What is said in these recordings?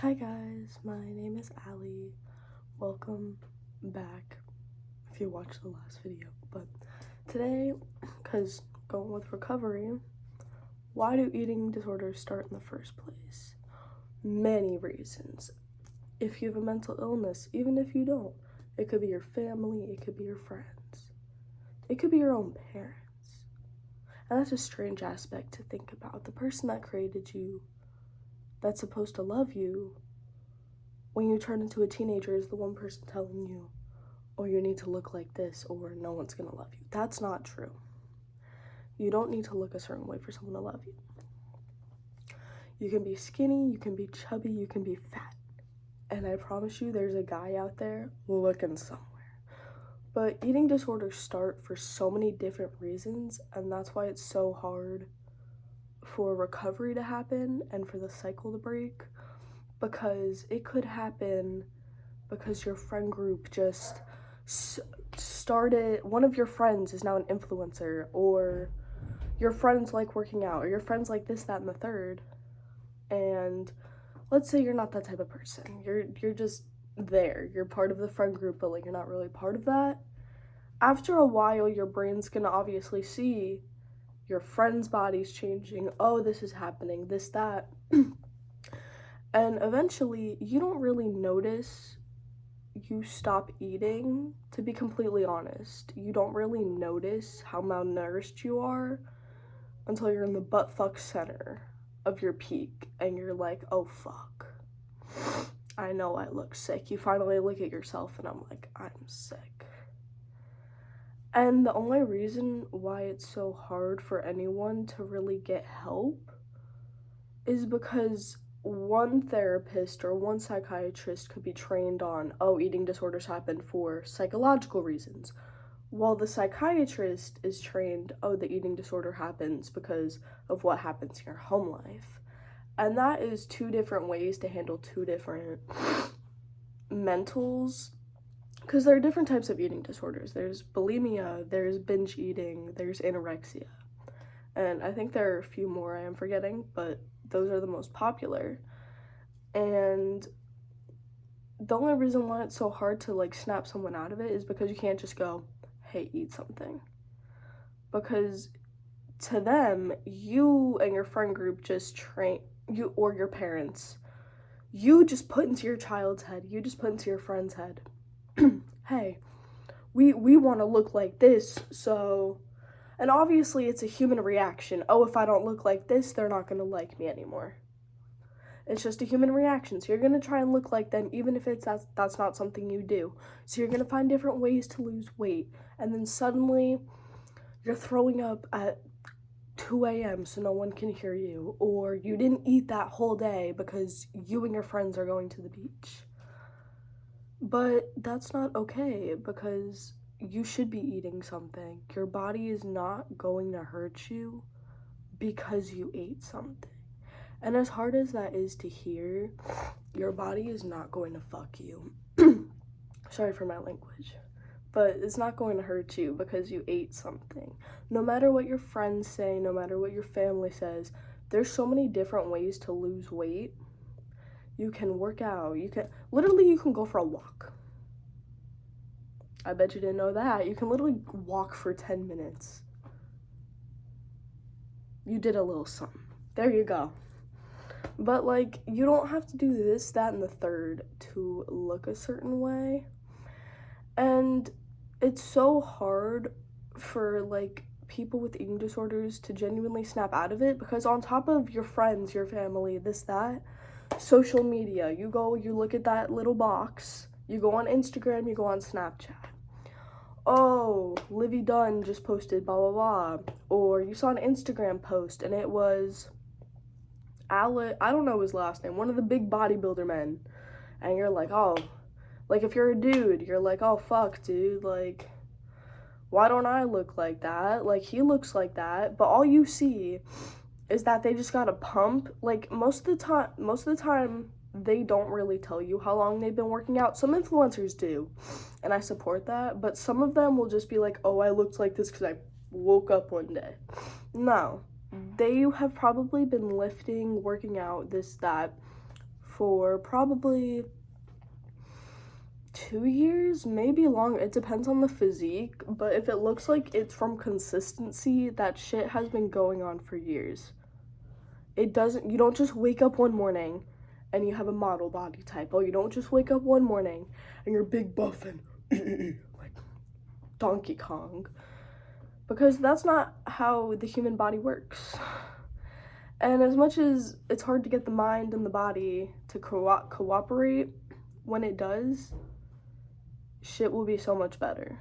Hi guys, my name is Ali. Welcome back if you watched the last video. But today, because going with recovery, why do eating disorders start in the first place? Many reasons. If you have a mental illness, even if you don't, it could be your family, it could be your friends, it could be your own parents. And that's a strange aspect to think about. The person that created you, that's supposed to love you, when you turn into a teenager is the one person telling you, oh, you need to look like this or no one's gonna love you. That's not true. You don't need to look a certain way for someone to love you. You can be skinny, you can be chubby, you can be fat. And I promise you there's a guy out there looking somewhere. But eating disorders start for so many different reasons, and that's why it's so hard for recovery to happen and for the cycle to break, because it could happen because your friend group just started, one of your friends is now an influencer, or your friends like working out, or your friends like this, that, and the third. And let's say you're not that type of person. You're just there. You're part of the friend group, but like you're not really part of that. After a while, your brain's gonna obviously see your friend's body's changing. Oh, this is happening, this, that. And eventually, you don't really notice you stop eating. To be completely honest, you don't really notice how malnourished you are until you're in the buttfuck center of your peak and you're like, oh fuck, I know I look sick. You finally look at yourself and I'm like, I'm sick. And the only reason why it's so hard for anyone to really get help is because one therapist or one psychiatrist could be trained on, oh, eating disorders happen for psychological reasons, while the psychiatrist is trained, oh, the eating disorder happens because of what happens in your home life. And that is two different ways to handle two different mentals, because there are different types of eating disorders. There's bulimia, there's binge eating, there's anorexia. And I think there are a few more I am forgetting, but those are the most popular. And the only reason why it's so hard to like snap someone out of it is because you can't just go, hey, eat something. Because to them, you and your friend group just train you, or your parents, you just put into your child's head, you just put into your friend's head, hey, we want to look like this, so. And obviously it's a human reaction. Oh, if I don't look like this, they're not going to like me anymore. It's just a human reaction. So you're going to try and look like them even if that's not something you do. So you're going to find different ways to lose weight. And then suddenly you're throwing up at 2 a.m. so no one can hear you. Or you didn't eat that whole day because you and your friends are going to the beach. But that's not okay, because you should be eating something. Your body is not going to hurt you because you ate something. And as hard as that is to hear, your body is not going to fuck you. Sorry for my language. But it's not going to hurt you because you ate something. No matter what your friends say, no matter what your family says, there's so many different ways to lose weight. You can work out, you can go for a walk. I bet you didn't know that. You can literally walk for 10 minutes. You did a little something. There you go. But like, you don't have to do this, that, and the third to look a certain way. And it's so hard for like people with eating disorders to genuinely snap out of it, because on top of your friends, your family, this, that, social media, you look at that little box, you go on Instagram, you go on Snapchat. Oh, Livy Dunn just posted blah blah blah. Or you saw an Instagram post and it was Alec, I don't know his last name, one of the big bodybuilder men. And you're like, oh, like if you're a dude, you're like, oh fuck, dude, like, why don't I look like that? Like, he looks like that. But all you see is that they just got a pump. Like, most of the time, they don't really tell you how long they've been working out. Some influencers do, and I support that. But some of them will just be like, oh, I looked like this because I woke up one day. No. They have probably been lifting, working out, this, that, for probably 2 years, maybe longer. It depends on the physique, but if it looks like it's from consistency, that shit has been going on for years. You don't just wake up one morning and you have a model body type. Oh, you don't just wake up one morning and you're big buff and like Donkey Kong. Because that's not how the human body works. And as much as it's hard to get the mind and the body to cooperate, when it does, shit will be so much better.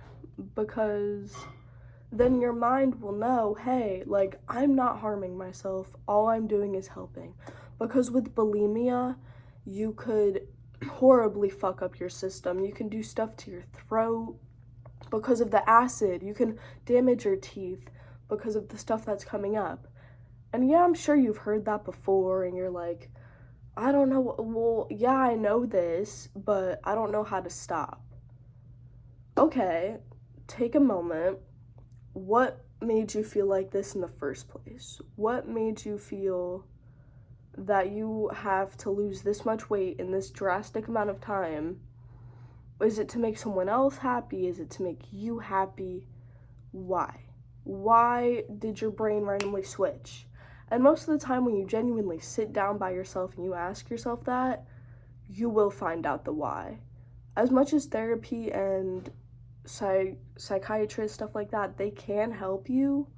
Because then your mind will know, hey, like, I'm not harming myself. All I'm doing is helping. Because with bulimia, you could horribly fuck up your system. You can do stuff to your throat because of the acid. You can damage your teeth because of the stuff that's coming up. And yeah, I'm sure you've heard that before, and you're like, I don't know, well, yeah, I know this, but I don't know how to stop. Okay, take a moment. What made you feel like this in the first place? What made you feel that you have to lose this much weight in this drastic amount of time? Is it to make someone else happy? Is it to make you happy? Why? Why did your brain randomly switch? And most of the time when you genuinely sit down by yourself and you ask yourself that, you will find out the why. As much as therapy and psychiatrists, stuff like that, they can help you,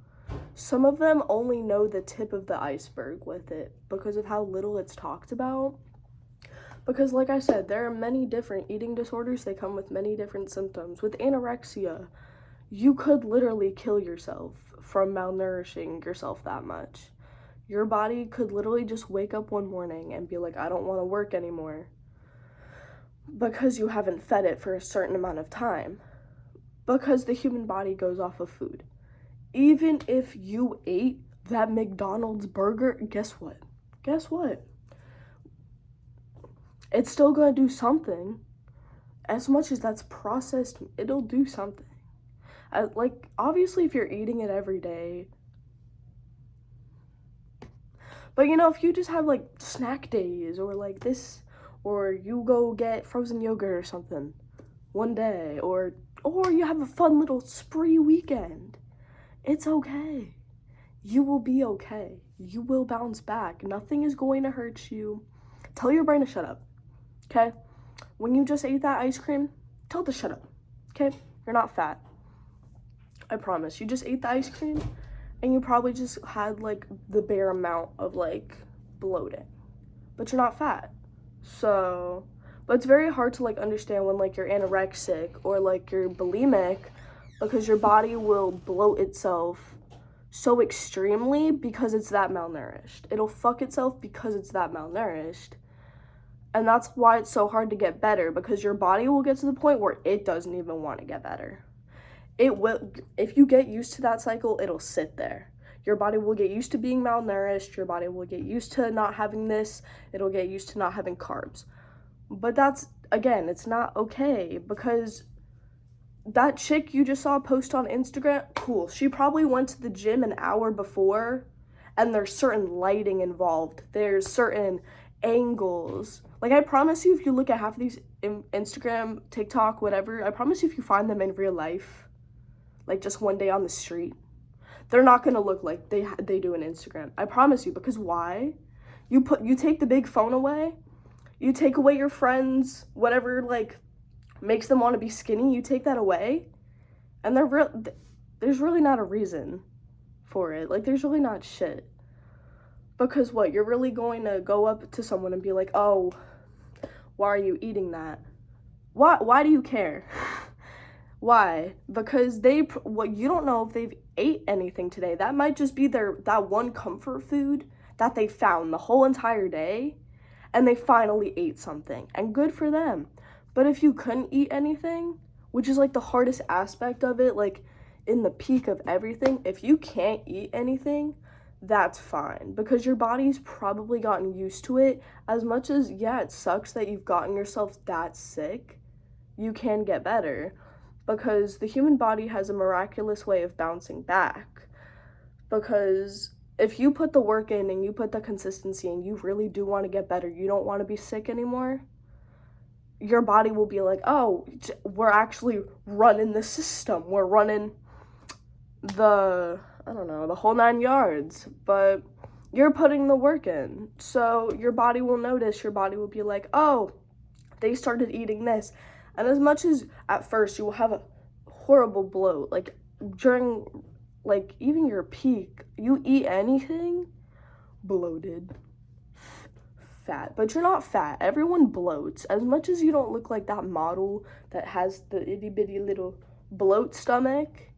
some of them only know the tip of the iceberg with it because of how little it's talked about. Because like I said, there are many different eating disorders. They come with many different symptoms. With anorexia, you could literally kill yourself from malnourishing yourself that much. Your body could literally just wake up one morning and be like, I don't want to work anymore, because you haven't fed it for a certain amount of time. Because the human body goes off of food. Even if you ate that McDonald's burger, guess what? It's still gonna do something. As much as that's processed, it'll do something. Like, obviously, if you're eating it every day. But, you know, if you just have, like, snack days or, like, this, or you go get frozen yogurt or something one day, or you have a fun little spree weekend, it's okay. You will be okay. You will bounce back. Nothing is going to hurt you. Tell your brain to shut up, okay? When you just ate that ice cream, tell it to shut up, okay? You're not fat. I promise. You just ate the ice cream, and you probably just had, like, the bare amount of, like, bloating. But you're not fat. So, but it's very hard to, like, understand when, like, you're anorexic or, like, you're bulimic, because your body will bloat itself so extremely because it's that malnourished. It'll fuck itself because it's that malnourished. And that's why it's so hard to get better, because your body will get to the point where it doesn't even want to get better. It will, if you get used to that cycle, it'll sit there. Your body will get used to being malnourished. Your body will get used to not having this. It'll get used to not having carbs. But that's, again, it's not okay, because that chick you just saw post on Instagram, cool. She probably went to the gym an hour before, and there's certain lighting involved. There's certain angles. Like, I promise you, if you look at half of these Instagram, TikTok, whatever, I promise you, if you find them in real life, like just one day on the street, they're not gonna look like they do on Instagram. I promise you. Because why? You take the big phone away, you take away your friends, whatever, like, makes them want to be skinny, you take that away, and there's really not a reason for it. Like, there's really not shit. Because what, you're really going to go up to someone and be like, oh, why are you eating that? Why do you care? Why? Because you don't know if they've ate anything today. That might just be that one comfort food that they found the whole entire day, and they finally ate something, and good for them. But if you couldn't eat anything, which is, like, the hardest aspect of it, like, in the peak of everything, if you can't eat anything, that's fine, because your body's probably gotten used to it. As much as, yeah, it sucks that you've gotten yourself that sick, you can get better, because the human body has a miraculous way of bouncing back. Because if you put the work in and you put the consistency and you really do want to get better, you don't want to be sick anymore, your body will be like, oh, we're actually running the system. We're running the whole 9 yards. But you're putting the work in. So your body will notice. Your body will be like, oh, they started eating this. And as much as at first you will have a horrible bloat, like during, like even your peak, you eat anything, bloated, fat. But you're not fat. Everyone bloats. As much as you don't look like that model that has the itty bitty little bloat stomach,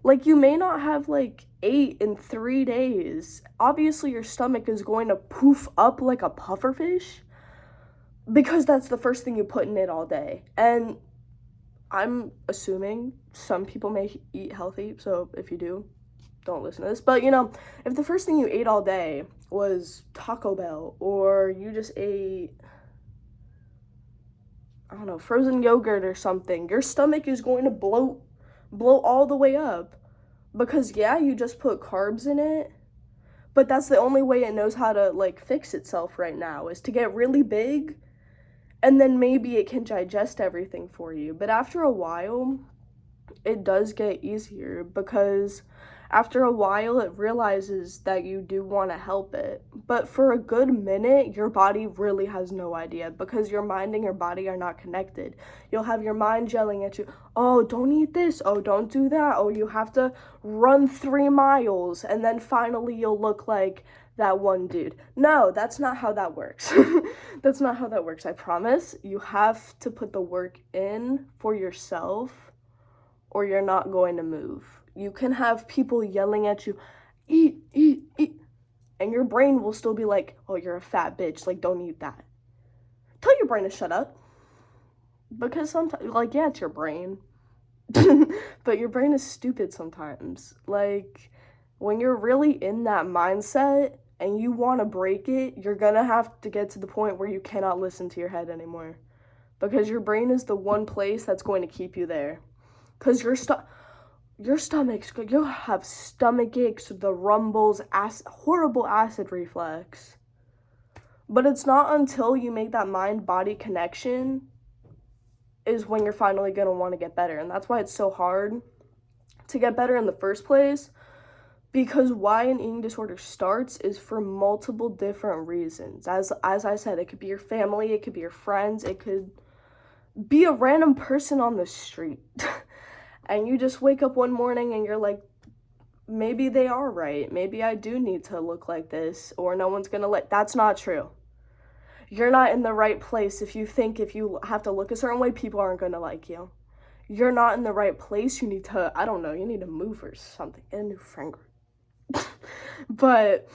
like you may not have like 8 in 3 days. Obviously your stomach is going to poof up like a pufferfish because that's the first thing you put in it all day. And I'm assuming some people may eat healthy, so if you do, don't listen to this. But you know, if the first thing you ate all day was Taco Bell, or you just ate, I don't know, frozen yogurt or something, your stomach is going to bloat all the way up. Because yeah, you just put carbs in it, but that's the only way it knows how to like fix itself right now, is to get really big, and then maybe it can digest everything for you. But after a while, it does get easier, because after a while it realizes that you do want to help it. But for a good minute, your body really has no idea, because your mind and your body are not connected. You'll have your mind yelling at you, oh, don't eat this, oh, don't do that, oh, you have to run 3 miles, and then finally you'll look like that one dude. No, that's not how that works. That's not how that works. I promise. You have to put the work in for yourself, or you're not going to move. You can have people yelling at you, eat, eat, eat, and your brain will still be like, oh, you're a fat bitch, like, don't eat that. Tell your brain to shut up. Because sometimes, like, yeah, it's your brain. But your brain is stupid sometimes. Like, when you're really in that mindset and you want to break it, you're gonna have to get to the point where you cannot listen to your head anymore. Because your brain is the one place that's going to keep you there. Because your stomach's good. You'll have stomach aches, the rumbles, horrible acid reflux. But it's not until you make that mind-body connection is when you're finally going to want to get better. And that's why it's so hard to get better in the first place. Because why an eating disorder starts is for multiple different reasons. As I said, it could be your family, it could be your friends, it could be a random person on the street. And you just wake up one morning and you're like, maybe they are right. Maybe I do need to look like this, or no one's gonna that's not true. You're not in the right place if you think if you have to look a certain way, people aren't gonna like you. You're not in the right place. You need to, I don't know, you need to move or something. Get a new friend group. But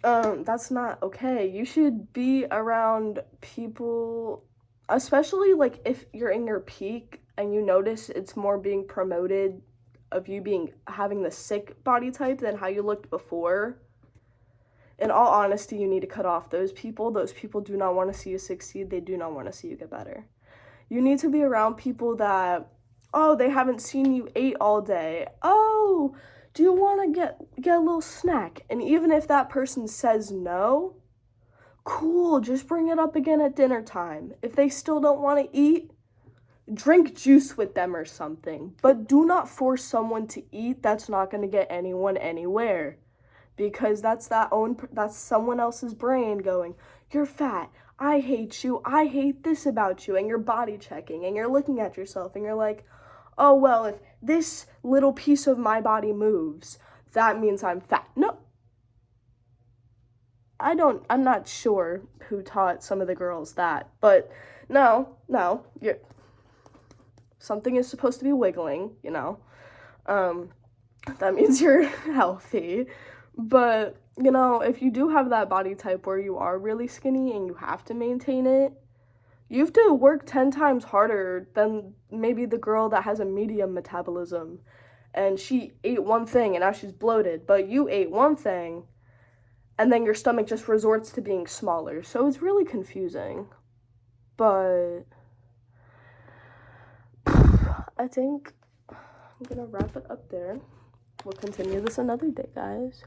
that's not okay. You should be around people, especially like if you're in your peak and you notice it's more being promoted of you having the sick body type than how you looked before. In all honesty, you need to cut off those people. Those people do not want to see you succeed. They do not want to see you get better. You need to be around people that, oh, they haven't seen you eat all day. Oh, do you want to get a little snack? And even if that person says no, cool, just bring it up again at dinner time. If they still don't want to eat, drink juice with them or something. But do not force someone to eat. That's not going to get anyone anywhere. Because that's someone else's brain going, you're fat, I hate you, I hate this about you, and you're body checking, and you're looking at yourself, and you're like, oh, well, if this little piece of my body moves, that means I'm fat. No. I'm not sure who taught some of the girls that, but no, something is supposed to be wiggling, you know. That means you're healthy. But, you know, if you do have that body type where you are really skinny and you have to maintain it, you have to work 10 times harder than maybe the girl that has a medium metabolism and she ate one thing and now she's bloated, but you ate one thing and then your stomach just resorts to being smaller. So it's really confusing. But I think I'm gonna wrap it up there. We'll continue this another day, guys.